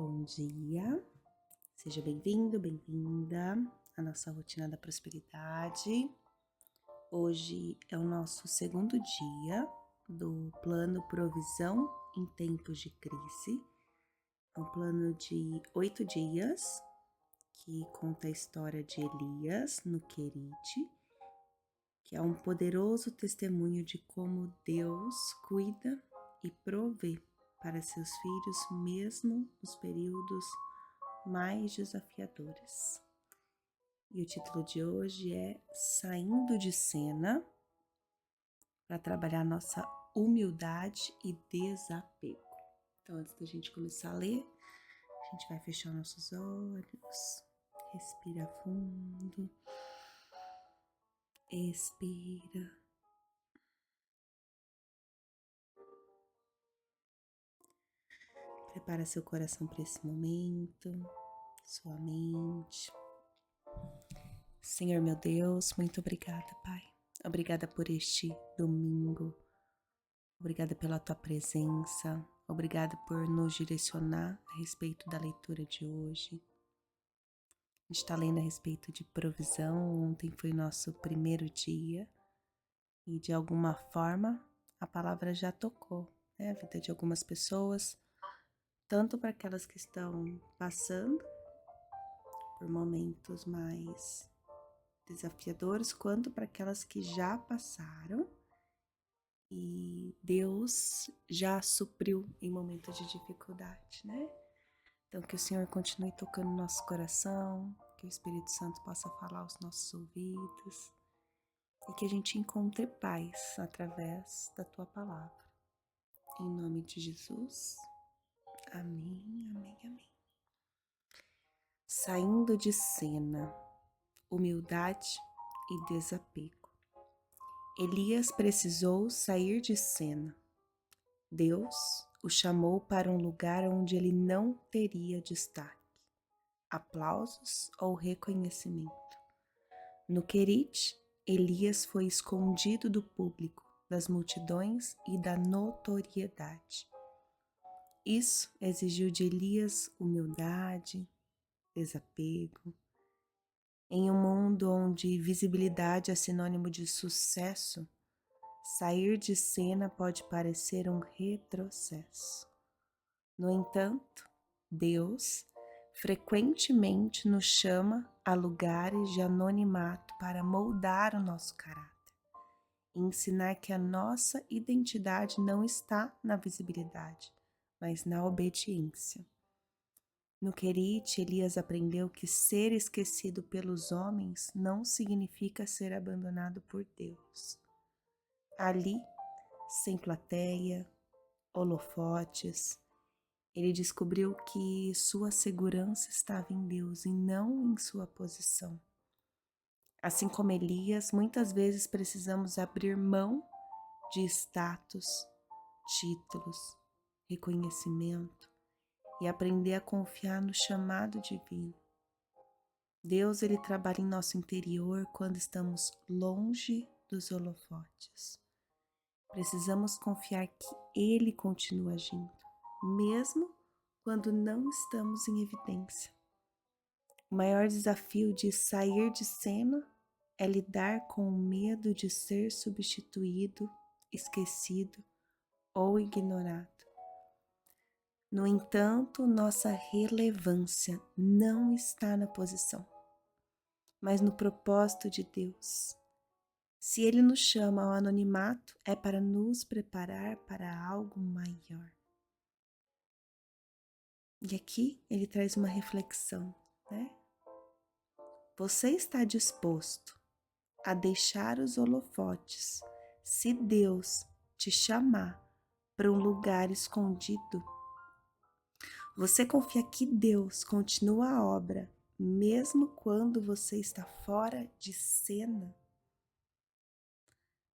Bom dia, seja bem-vindo, bem-vinda à nossa rotina da prosperidade. Hoje é o nosso segundo dia do plano Provisão em Tempos de Crise. É um plano de 8 dias que conta a história de Elias no Querite, que é um poderoso testemunho de como Deus cuida e provê para seus filhos, mesmo nos períodos mais desafiadores. E o título de hoje é Saindo de Cena, para trabalhar nossa humildade e desapego. Então, antes da gente começar a ler, a gente vai fechar nossos olhos, respira fundo, expira. Prepara seu coração para esse momento, sua mente. Senhor meu Deus, muito obrigada, Pai. Obrigada por este domingo. Obrigada pela tua presença. Obrigada por nos direcionar a respeito da leitura de hoje. A gente está lendo a respeito de provisão. Ontem foi nosso primeiro dia e de alguma forma a palavra já tocou, né, a vida de algumas pessoas, tanto para aquelas que estão passando por momentos mais desafiadores, quanto para aquelas que já passaram e Deus já supriu em momentos de dificuldade, né? Então que o Senhor continue tocando no nosso coração, que o Espírito Santo possa falar aos nossos ouvidos e que a gente encontre paz através da Tua palavra. Em nome de Jesus, amém, amém, amém. Saindo de cena, humildade e desapego. Elias precisou sair de cena. Deus o chamou para um lugar onde ele não teria destaque, aplausos ou reconhecimento. No Querite, Elias foi escondido do público, das multidões e da notoriedade. Isso exigiu de Elias humildade, desapego. Em um mundo onde visibilidade é sinônimo de sucesso, sair de cena pode parecer um retrocesso. No entanto, Deus frequentemente nos chama a lugares de anonimato para moldar o nosso caráter e ensinar que a nossa identidade não está na visibilidade, mas na obediência. No Querite, Elias aprendeu que ser esquecido pelos homens não significa ser abandonado por Deus. Ali, sem plateia, holofotes, ele descobriu que sua segurança estava em Deus e não em sua posição. Assim como Elias, muitas vezes precisamos abrir mão de status, títulos, reconhecimento e aprender a confiar no chamado divino. Deus, ele trabalha em nosso interior quando estamos longe dos holofotes. Precisamos confiar que Ele continua agindo, mesmo quando não estamos em evidência. O maior desafio de sair de cena é lidar com o medo de ser substituído, esquecido ou ignorado. No entanto, nossa relevância não está na posição, mas no propósito de Deus. Se Ele nos chama ao anonimato, é para nos preparar para algo maior. E aqui ele traz uma reflexão, né? Você está disposto a deixar os holofotes se Deus te chamar para um lugar escondido? Você confia que Deus continua a obra, mesmo quando você está fora de cena?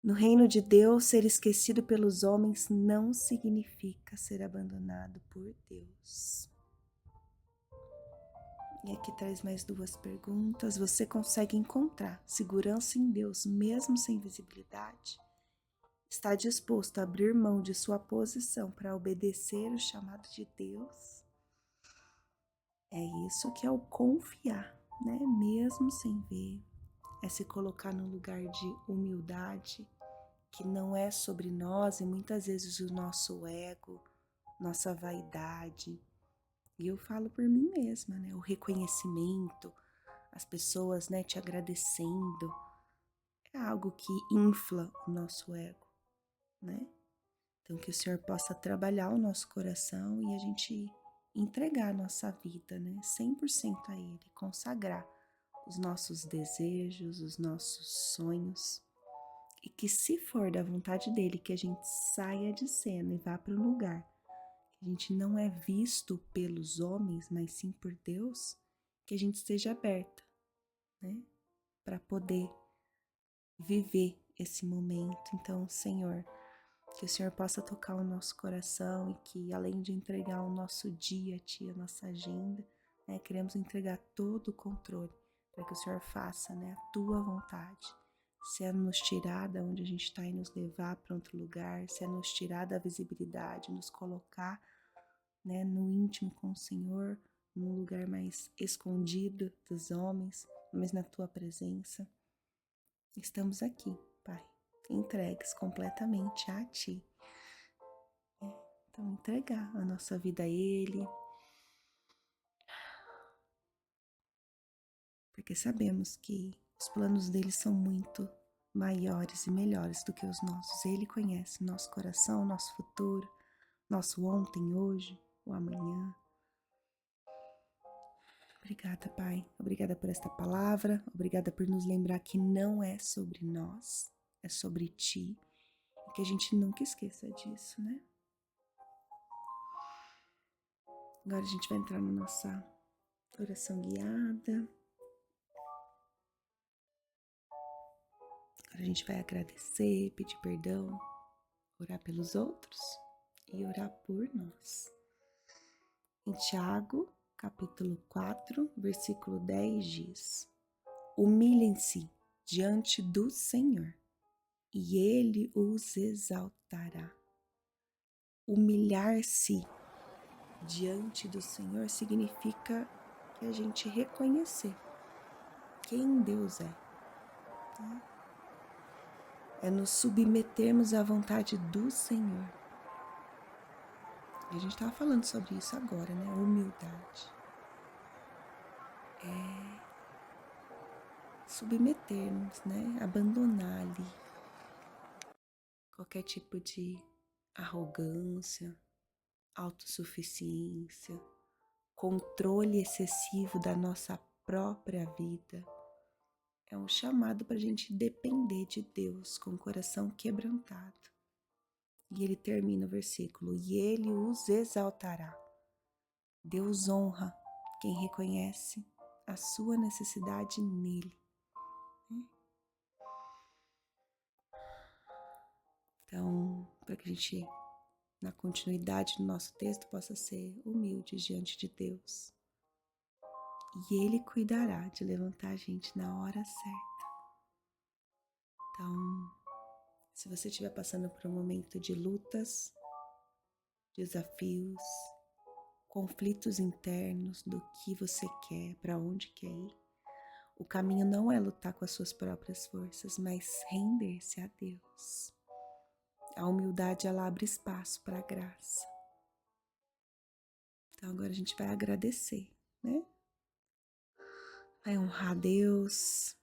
No reino de Deus, ser esquecido pelos homens não significa ser abandonado por Deus. E aqui traz mais duas perguntas. Você consegue encontrar segurança em Deus mesmo sem visibilidade? Está disposto a abrir mão de sua posição para obedecer o chamado de Deus? É isso que é o confiar, né? Mesmo sem ver, é se colocar num lugar de humildade, que não é sobre nós e muitas vezes o nosso ego, nossa vaidade. E eu falo por mim mesma, né? O reconhecimento, as pessoas, né, te agradecendo, é algo que infla o nosso ego, né? Então que o Senhor possa trabalhar o nosso coração e a gente entregar a nossa vida, né, 100% a Ele, consagrar os nossos desejos, os nossos sonhos. E que se for da vontade dele, que a gente saia de cena e vá para um lugar que a gente não é visto pelos homens, mas sim por Deus, que a gente esteja aberta, né, para poder viver esse momento. Então, Senhor, que o Senhor possa tocar o nosso coração e que, além de entregar o nosso dia a Ti, a nossa agenda, né, queremos entregar todo o controle para que o Senhor faça, né, a Tua vontade. Se é nos tirar da onde a gente está e nos levar para outro lugar, se é nos tirar da visibilidade, nos colocar, né, no íntimo com o Senhor, num lugar mais escondido dos homens, mas na Tua presença. Estamos aqui, Pai, entregues completamente a Ti. Então, entregar a nossa vida a Ele, porque sabemos que os planos dele são muito maiores e melhores do que os nossos. Ele conhece nosso coração, nosso futuro, nosso ontem, hoje, o amanhã. Obrigada, Pai. Obrigada por esta palavra. Obrigada por nos lembrar que não é sobre nós, é sobre Ti. E que a gente nunca esqueça disso, né? Agora a gente vai entrar na nossa oração guiada. Agora a gente vai agradecer, pedir perdão, orar pelos outros e orar por nós. Em Tiago, capítulo 4, versículo 10 diz: Humilhem-se diante do Senhor, e Ele os exaltará. Humilhar-se diante do Senhor significa que a gente reconhecer quem Deus é. É nos submetermos à vontade do Senhor. E a gente estava falando sobre isso agora, né? Humildade. É submetermos, né? Abandonar ali qualquer tipo de arrogância, autossuficiência, controle excessivo da nossa própria vida. É um chamado para a gente depender de Deus com o coração quebrantado. E ele termina o versículo: e ele os exaltará. Deus honra quem reconhece a sua necessidade nele. Então, para que a gente, na continuidade do nosso texto, possa ser humilde diante de Deus. E Ele cuidará de levantar a gente na hora certa. Então, se você estiver passando por um momento de lutas, desafios, conflitos internos do que você quer, para onde quer ir, o caminho não é lutar com as suas próprias forças, mas render-se a Deus. A humildade, ela abre espaço para a graça. Então agora a gente vai agradecer, né? Vai honrar a Deus,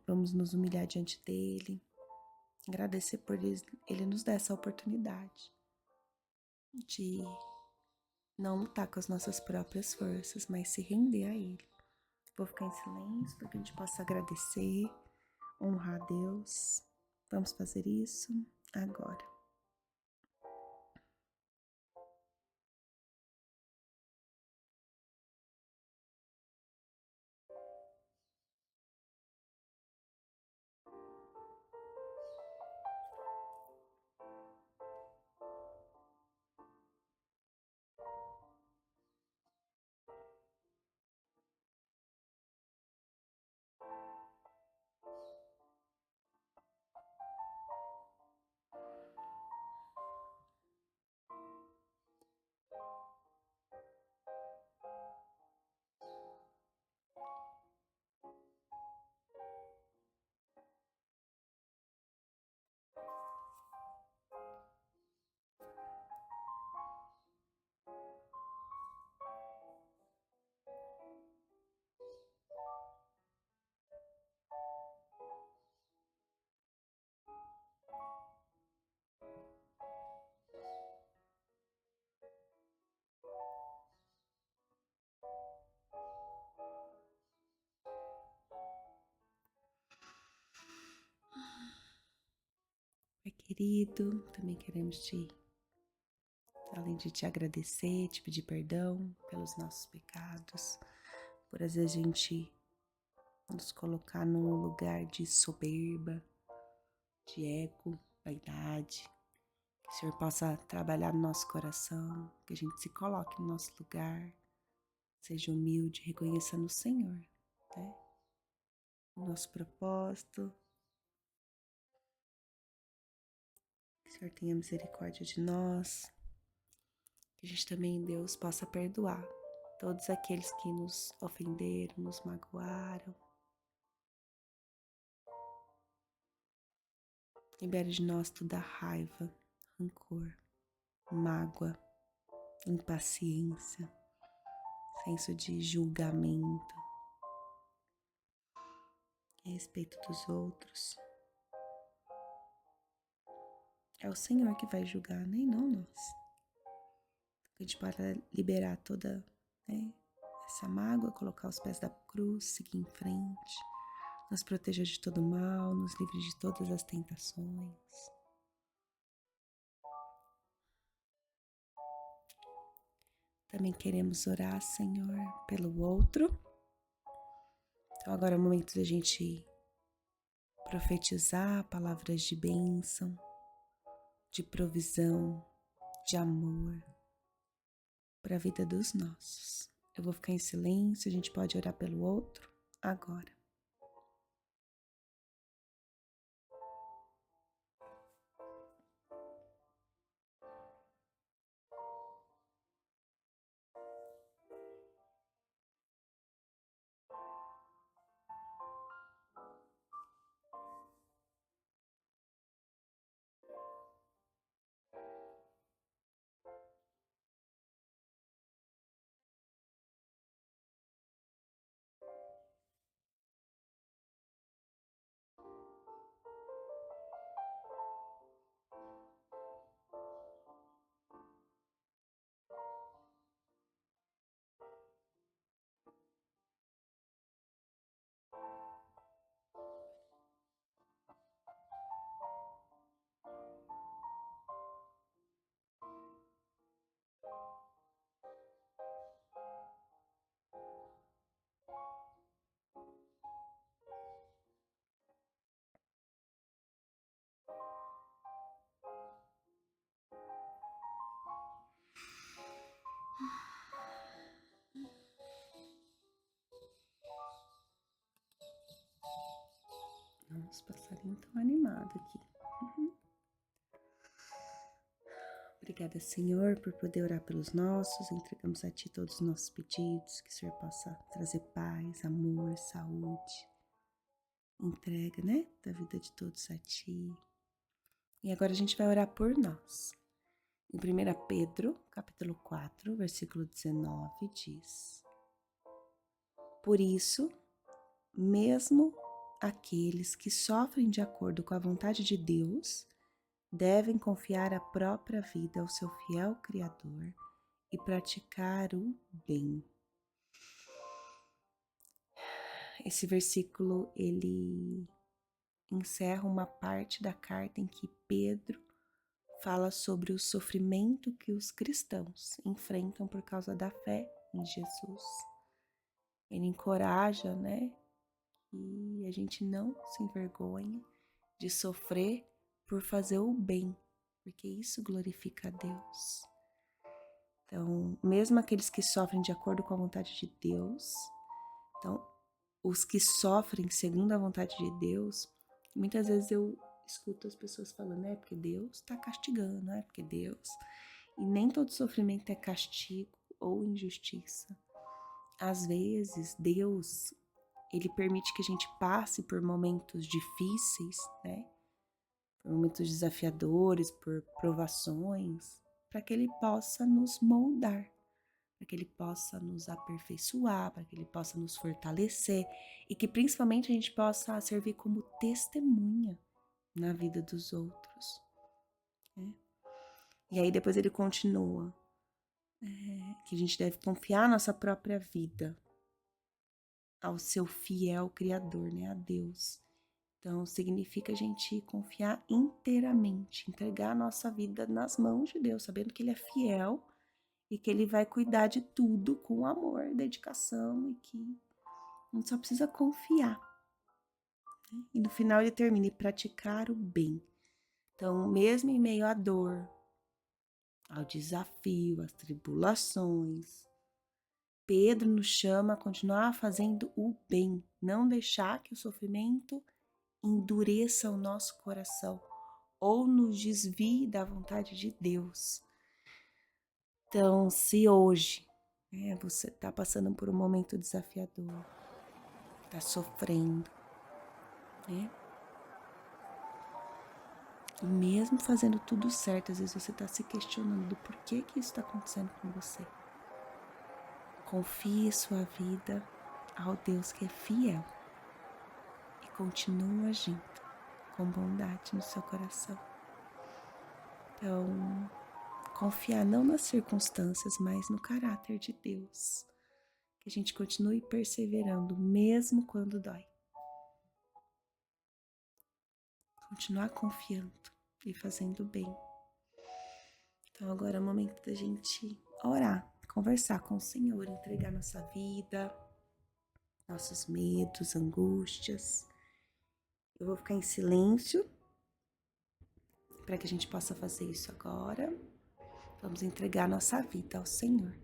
vamos nos humilhar diante dele, agradecer por ele nos dar essa oportunidade de não lutar com as nossas próprias forças, mas se render a ele. Vou ficar em silêncio para que a gente possa agradecer, honrar a Deus. Vamos fazer isso agora. querido, também queremos além de te agradecer, te pedir perdão pelos nossos pecados, por às vezes a gente nos colocar num lugar de soberba, de ego, vaidade. Que o Senhor possa trabalhar no nosso coração, que a gente se coloque no nosso lugar, seja humilde, reconheçando o Senhor, né? O nosso propósito. Que o Senhor tenha misericórdia de nós. Que a gente também, Deus, possa perdoar todos aqueles que nos ofenderam, nos magoaram. Libere de nós toda raiva, rancor, mágoa, impaciência, senso de julgamento, respeito dos outros. É o Senhor que vai julgar, nem não nós. A gente pode liberar toda, né, essa mágoa, colocar os pés da cruz, seguir em frente. Nos proteja de todo mal, nos livre de todas as tentações. Também queremos orar, Senhor, pelo outro. Então agora é o momento da gente profetizar palavras de bênção, de provisão, de amor para a vida dos nossos. Eu vou ficar em silêncio, a gente pode orar pelo outro agora. Nossa, passarinho tão animado aqui. Obrigada, Senhor, por poder orar pelos nossos. Entregamos a Ti todos os nossos pedidos. Que o Senhor possa trazer paz, amor, saúde. Entrega, né, da vida de todos a Ti. E agora a gente vai orar por nós. Em 1 Pedro, capítulo 4, versículo 19, diz: Por isso, mesmo aqueles que sofrem de acordo com a vontade de Deus devem confiar a própria vida ao seu fiel Criador e praticar o bem. Esse versículo, ele encerra uma parte da carta em que Pedro fala sobre o sofrimento que os cristãos enfrentam por causa da fé em Jesus. Ele encoraja, né, que a gente não se envergonhe de sofrer por fazer o bem, porque isso glorifica a Deus. Então, mesmo aqueles que sofrem de acordo com a vontade de Deus, então, os que sofrem segundo a vontade de Deus, muitas vezes eu escuto as pessoas falando, é porque Deus está castigando, é porque Deus... E nem todo sofrimento é castigo ou injustiça. Às vezes, Deus, Ele permite que a gente passe por momentos difíceis, né? Por momentos desafiadores, por provações, para que Ele possa nos moldar, para que Ele possa nos aperfeiçoar, para que Ele possa nos fortalecer e que principalmente a gente possa servir como testemunha na vida dos outros, né? E aí depois ele continua, que a gente deve confiar nossa própria vida ao seu fiel Criador, né, a Deus. Então, significa a gente confiar inteiramente, entregar a nossa vida nas mãos de Deus, sabendo que Ele é fiel e que Ele vai cuidar de tudo com amor, dedicação e que a gente só precisa confiar. Né? E no final ele termina, e praticar o bem. Então, mesmo em meio à dor, ao desafio, às tribulações, Pedro nos chama a continuar fazendo o bem, não deixar que o sofrimento endureça o nosso coração ou nos desvie da vontade de Deus. Então, se hoje você está passando por um momento desafiador, está sofrendo, né? E mesmo fazendo tudo certo, às vezes você está se questionando do porquê que isso está acontecendo com você. Confie sua vida ao Deus que é fiel e continua agindo com bondade no seu coração. Então, confiar não nas circunstâncias, mas no caráter de Deus. Que a gente continue perseverando, mesmo quando dói. Continuar confiando e fazendo bem. Então agora é o momento da gente orar, conversar com o Senhor, entregar nossa vida, nossos medos, angústias. Eu vou ficar em silêncio para que a gente possa fazer isso agora. Vamos entregar nossa vida ao Senhor.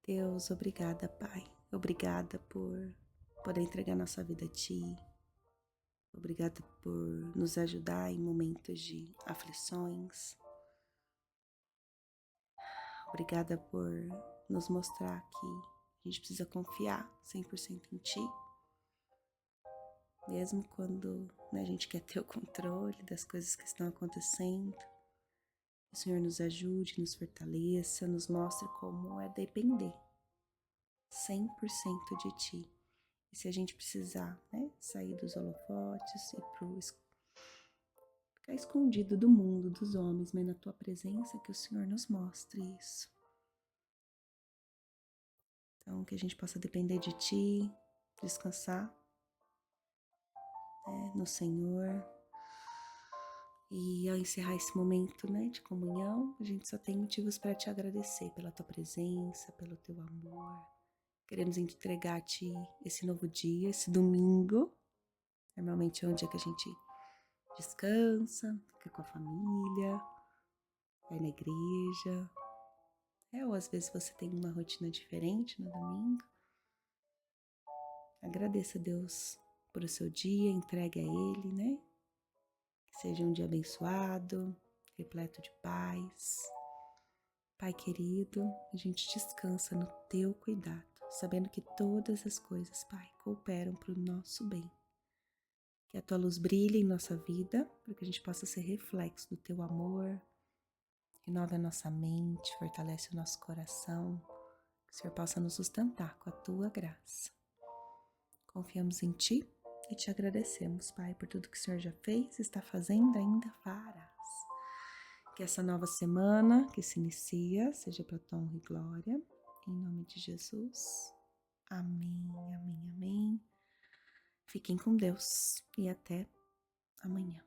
Deus, obrigada, Pai. Obrigada por poder entregar nossa vida a Ti. Obrigada por nos ajudar em momentos de aflições. Obrigada por nos mostrar que a gente precisa confiar 100% em Ti. Mesmo quando a gente quer ter o controle das coisas que estão acontecendo. O Senhor nos ajude, nos fortaleça, nos mostre como é depender 100% de Ti. E se a gente precisar, sair dos holofotes e ficar escondido do mundo, dos homens, mas na Tua presença, que o Senhor nos mostre isso. Então, que a gente possa depender de Ti, descansar no Senhor. E ao encerrar esse momento de comunhão, a gente só tem motivos para Te agradecer pela Tua presença, pelo Teu amor. Queremos entregar a Ti esse novo dia, esse domingo. Normalmente é um dia que a gente descansa, fica com a família. vai na igreja, ou às vezes você tem uma rotina diferente no domingo. Agradeça a Deus por o seu dia, entregue a Ele, né? Que seja um dia abençoado, repleto de paz. Pai querido, a gente descansa no Teu cuidado, sabendo que todas as coisas, Pai, cooperam para o nosso bem. Que a Tua luz brilhe em nossa vida, para que a gente possa ser reflexo do Teu amor, renova a nossa mente, fortalece o nosso coração, que o Senhor possa nos sustentar com a Tua graça. Confiamos em Ti e Te agradecemos, Pai, por tudo que o Senhor já fez, está fazendo, ainda farás. Que essa nova semana que se inicia seja para tua honra e glória, em nome de Jesus. Amém, amém, amém. Fiquem com Deus e até amanhã.